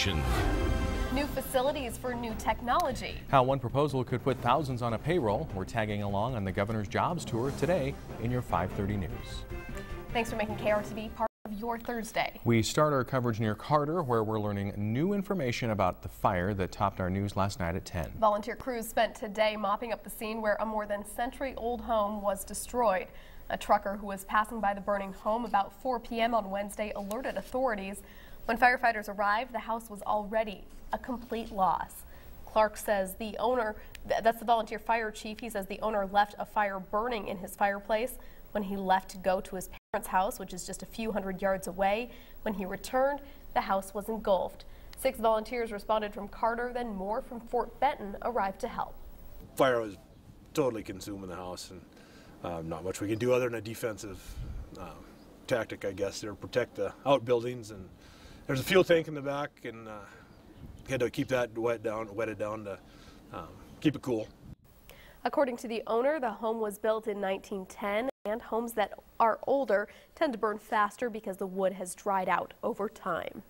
New facilities for new technology. How one proposal could put thousands on a payroll. We're tagging along on the governor's jobs tour today in your 5:30 news. Thanks for making KRTV part of your Thursday. We start our coverage near Carter, where we're learning new information about the fire that topped our news last night at 10. Volunteer crews spent today mopping up the scene where a more than century-old home was destroyed. A trucker who was passing by the burning home about 4 p.m. on Wednesday alerted authorities. When firefighters arrived, the house was already a complete loss. Clark says the owner, that's the volunteer fire chief, he says the owner left a fire burning in his fireplace when he left to go to his parents' house, which is just a few hundred yards away. When he returned, the house was engulfed. 6 volunteers responded from Carter, then more from Fort Benton arrived to help. Fire was totally consuming the house, and not much we can do other than a defensive tactic, I guess, to protect the outbuildings. And there's a fuel tank in the back, and had to keep that wetted down to keep it cool. According to the owner, the home was built in 1910, and homes that are older tend to burn faster because the wood has dried out over time.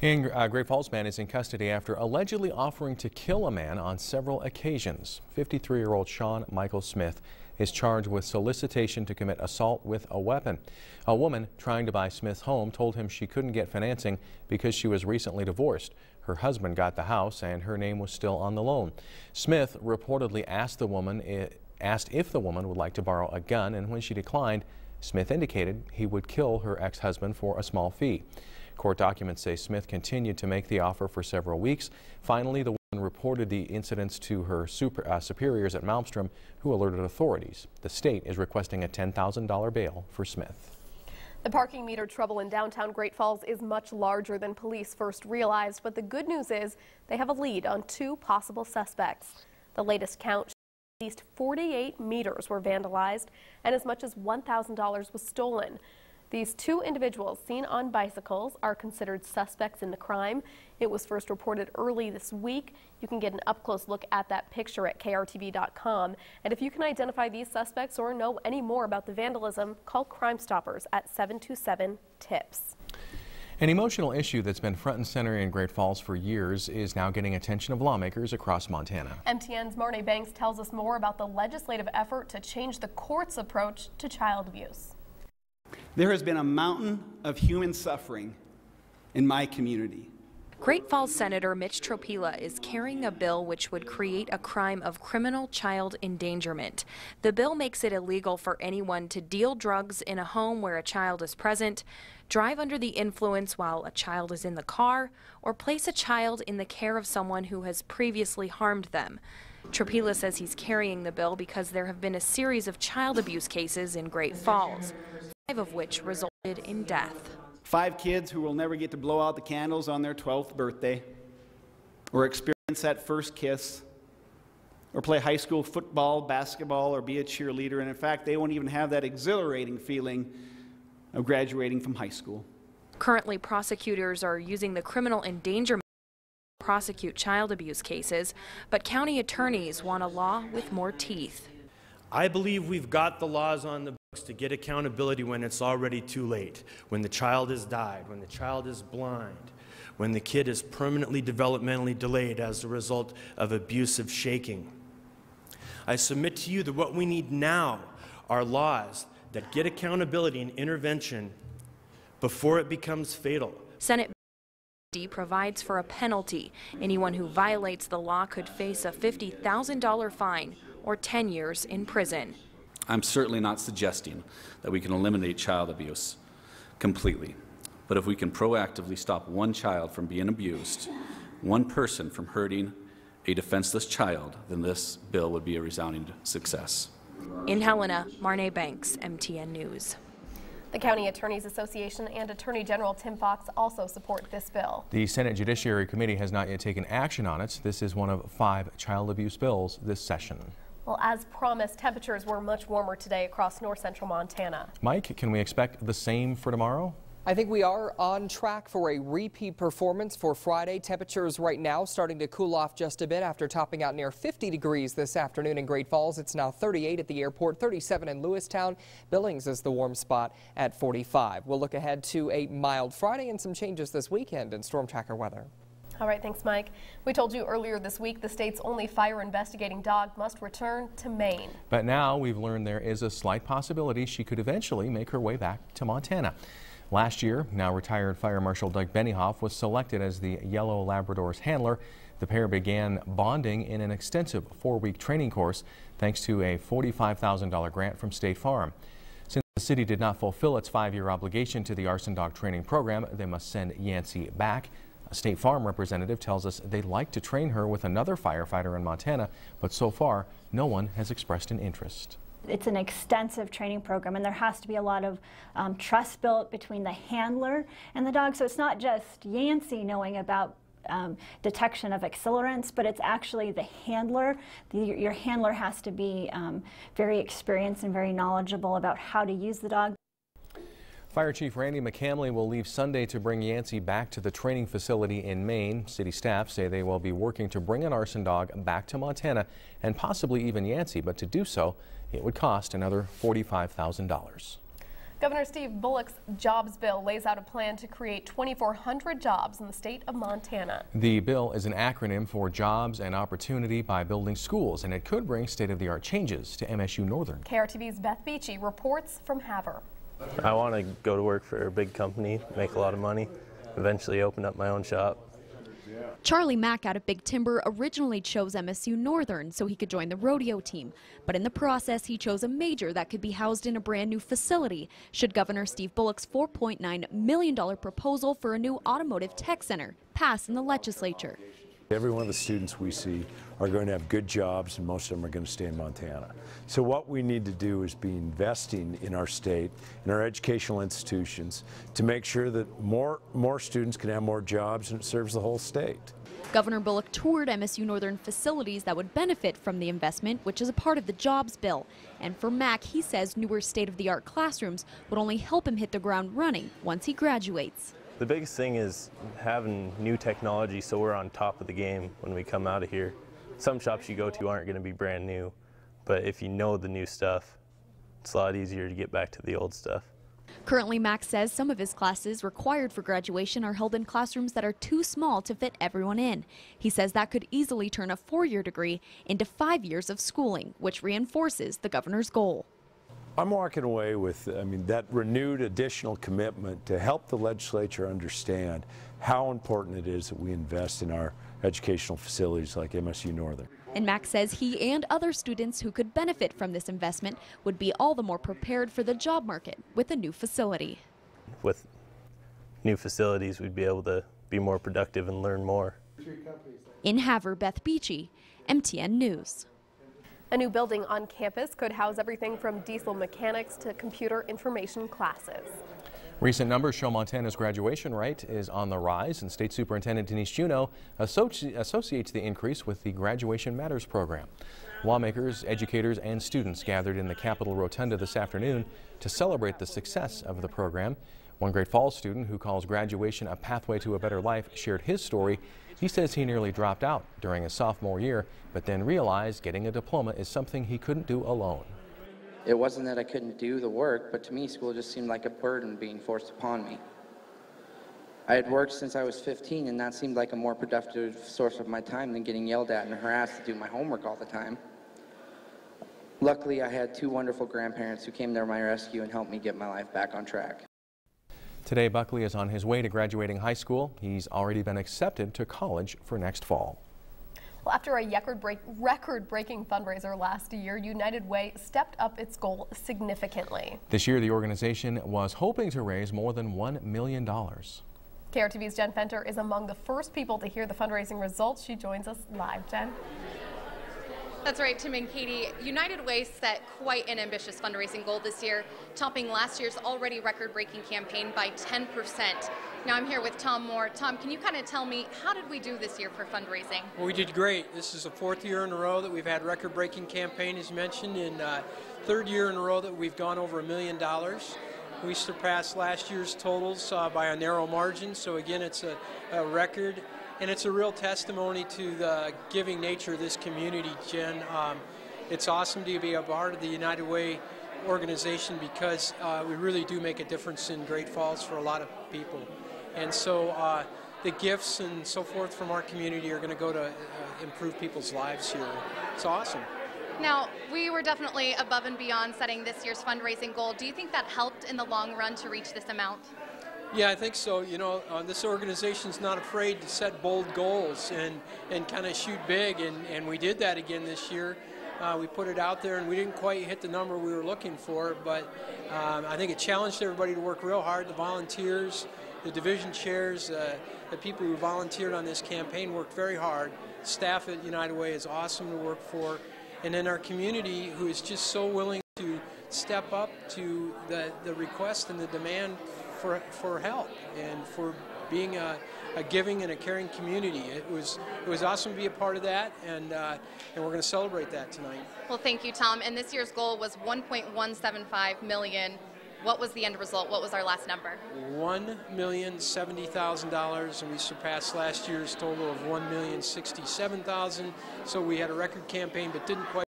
And Great Falls man is in custody after allegedly offering to kill a man on several occasions. 53-year-old Sean Michael Smith is charged with solicitation to commit assault with a weapon. A woman trying to buy Smith's home told him she couldn't get financing because she was recently divorced. Her husband got the house and her name was still on the loan. Smith reportedly asked if the woman would like to borrow a gun, and when she declined, Smith indicated he would kill her ex-husband for a small fee. Court documents say Smith continued to make the offer for several weeks. Finally, the woman reported the incidents to her superiors at Malmstrom, who alerted authorities. The state is requesting a $10,000 bail for Smith. The parking meter trouble in downtown Great Falls is much larger than police first realized, but the good news is they have a lead on 2 possible suspects. The latest count shows at least 48 meters were vandalized and as much as $1,000 was stolen. These 2 individuals seen on bicycles are considered suspects in the crime. It was first reported early this week. You can get an up-close look at that picture at KRTV.com. And if you can identify these suspects or know any more about the vandalism, call Crime Stoppers at 727-TIPS. An emotional issue that's been front and center in Great Falls for years is now getting attention of lawmakers across Montana. MTN's Marnie Banks tells us more about the legislative effort to change the court's approach to child abuse. There has been a mountain of human suffering in my community. Great Falls Senator Mitch Tropila is carrying a bill which would create a crime of criminal child endangerment. The bill makes it illegal for anyone to deal drugs in a home where a child is present, drive under the influence while a child is in the car, or place a child in the care of someone who has previously harmed them. Tropila says he's carrying the bill because there have been a series of child abuse cases in Great Falls, 5 of which resulted in death. 5 kids who will never get to blow out the candles on their 12th birthday, or experience that first kiss, or play high school football, basketball, or be a cheerleader. And in fact, they won't even have that exhilarating feeling of graduating from high school. Currently, prosecutors are using the criminal endangerment to prosecute child abuse cases, but county attorneys want a law with more teeth. I believe we've got the laws on the books to get accountability when it's already too late, when the child has died, when the child is blind, when the kid is permanently developmentally delayed as a result of abusive shaking. I submit to you that what we need now are laws that get accountability and intervention before it becomes fatal. Senate Bill provides for a penalty. Anyone who violates the law could face a $50,000 fine or 10 years in prison. I'm certainly not suggesting that we can eliminate child abuse completely, but if we can proactively stop one child from being abused, one person from hurting a defenseless child, then this bill would be a resounding success. In Helena, Marnie Banks, MTN News. The County Attorneys Association and Attorney General Tim Fox also support this bill. The Senate Judiciary Committee has not yet taken action on it. This is one of 5 child abuse bills this session. Well, as promised, temperatures were much warmer today across north central Montana. Mike, can we expect the same for tomorrow? I think we are on track for a repeat performance for Friday. Temperatures right now starting to cool off just a bit after topping out near 50 degrees this afternoon in Great Falls. It's now 38 at the airport, 37 in Lewistown. Billings is the warm spot at 45. We'll look ahead to a mild Friday and some changes this weekend in Storm Tracker weather. All right, thanks, Mike. We told you earlier this week the state's only fire investigating dog must return to Maine. But now we've learned there is a slight possibility she could eventually make her way back to Montana. Last year, now retired Fire Marshal Doug Benioff was selected as the Yellow Labrador's handler. The pair began bonding in an extensive 4-week training course thanks to a $45,000 grant from State Farm. Since the city did not fulfill its 5-year obligation to the arson dog training program, they must send Yancey back. A State Farm representative tells us they'd like to train her with another firefighter in Montana, but so far, no one has expressed an interest. It's an extensive training program, and there has to be a lot of trust built between the handler and the dog. So it's not just Yancey knowing about detection of accelerants, but it's actually the handler. Your handler has to be very experienced and very knowledgeable about how to use the dog. Fire Chief Randy McCamley will leave Sunday to bring Yancey back to the training facility in Maine. City staff say they will be working to bring an arson dog back to Montana and possibly even Yancey, but to do so, it would cost another $45,000. Governor Steve Bullock's jobs bill lays out a plan to create 2,400 jobs in the state of Montana. The bill is an acronym for Jobs and Opportunity by Building Schools, and it could bring state-of-the-art changes to MSU Northern. KRTV's Beth Beachy reports from Havre. I want to go to work for a big company, make a lot of money, eventually open up my own shop. Charlie Mack out of Big Timber originally chose MSU Northern so he could join the rodeo team. But in the process, he chose a major that could be housed in a brand new facility should Governor Steve Bullock's $4.9 million proposal for a new automotive tech center pass in the legislature. Every one of the students we see are going to have good jobs, and most of them are going to stay in Montana. So what we need to do is be investing in our state, in our educational institutions, to make sure that more students can have more jobs, and it serves the whole state. Governor Bullock toured MSU Northern facilities that would benefit from the investment, which is a part of the jobs bill. And for Mack, he says newer state-of-the-art classrooms would only help him hit the ground running once he graduates. The biggest thing is having new technology so we're on top of the game when we come out of here. Some shops you go to aren't going to be brand new, but if you know the new stuff, it's a lot easier to get back to the old stuff. Currently, Max says some of his classes required for graduation are held in classrooms that are too small to fit everyone in. He says that could easily turn a 4-year degree into 5 years of schooling, which reinforces the governor's goal. I'm walking away with, that renewed additional commitment to help the legislature understand how important it is that we invest in our educational facilities like MSU Northern. And Max says he and other students who could benefit from this investment would be all the more prepared for the job market with a new facility. With new facilities, we'd be able to be more productive and learn more. In Havre, Beth Beachy, MTN News. A new building on campus could house everything from diesel mechanics to computer information classes. Recent numbers show Montana's graduation rate is on the rise, and State Superintendent Denise Juneau associates the increase with the Graduation Matters program. Lawmakers, educators, and students gathered in the Capitol Rotunda this afternoon to celebrate the success of the program. One Great Falls student who calls graduation a pathway to a better life shared his story. He says he nearly dropped out during his sophomore year, but then realized getting a diploma is something he couldn't do alone. It wasn't that I couldn't do the work, but to me, school just seemed like a burden being forced upon me. I had worked since I was 15, and that seemed like a more productive source of my time than getting yelled at and harassed to do my homework all the time. Luckily, I had 2 wonderful grandparents who came to my rescue and helped me get my life back on track. Today, Buckley is on his way to graduating high school. He's already been accepted to college for next fall. Well, after a record-breaking fundraiser last year, United Way stepped up its goal significantly. This year, the organization was hoping to raise more than $1 million. KRTV's Jen Fenter is among the first people to hear the fundraising results. She joins us live. Jen? That's right, Tim and Katie. United Way set quite an ambitious fundraising goal this year, topping last year's already record-breaking campaign by 10%. Now I'm here with Tom Moore. Tom, can you kind of tell me, how did we do this year for fundraising? Well, we did great. This is the 4th year in a row that we've had record-breaking campaign, as mentioned, and 3rd year in a row that we've gone over $1 million. We surpassed last year's totals by a narrow margin, so again, it's a record, and it's a real testimony to the giving nature of this community, Jen. It's awesome to be a part of the United Way organization because we really do make a difference in Great Falls for a lot of people. And so the gifts and so forth from our community are going to go to improve people's lives here. It's awesome. Now, we were definitely above and beyond setting this year's fundraising goal. Do you think that helped in the long run to reach this amount? Yeah, I think so. You know, this organization's not afraid to set bold goals and kind of shoot big, and we did that again this year. We put it out there, and we didn't quite hit the number we were looking for, but I think it challenged everybody to work real hard. The volunteers, the division chairs, the people who volunteered on this campaign worked very hard. Staff at United Way is awesome to work for. And then our community, who is just so willing to step up to the request and the demand for help and for being a giving and a caring community. It was awesome to be a part of that, and we're going to celebrate that tonight. Well, thank you, Tom. And this year's goal was $1.175 million. What was the end result? What was our last number? $1,070,000, and we surpassed last year's total of $1,067,000. So we had a record campaign, but didn't quite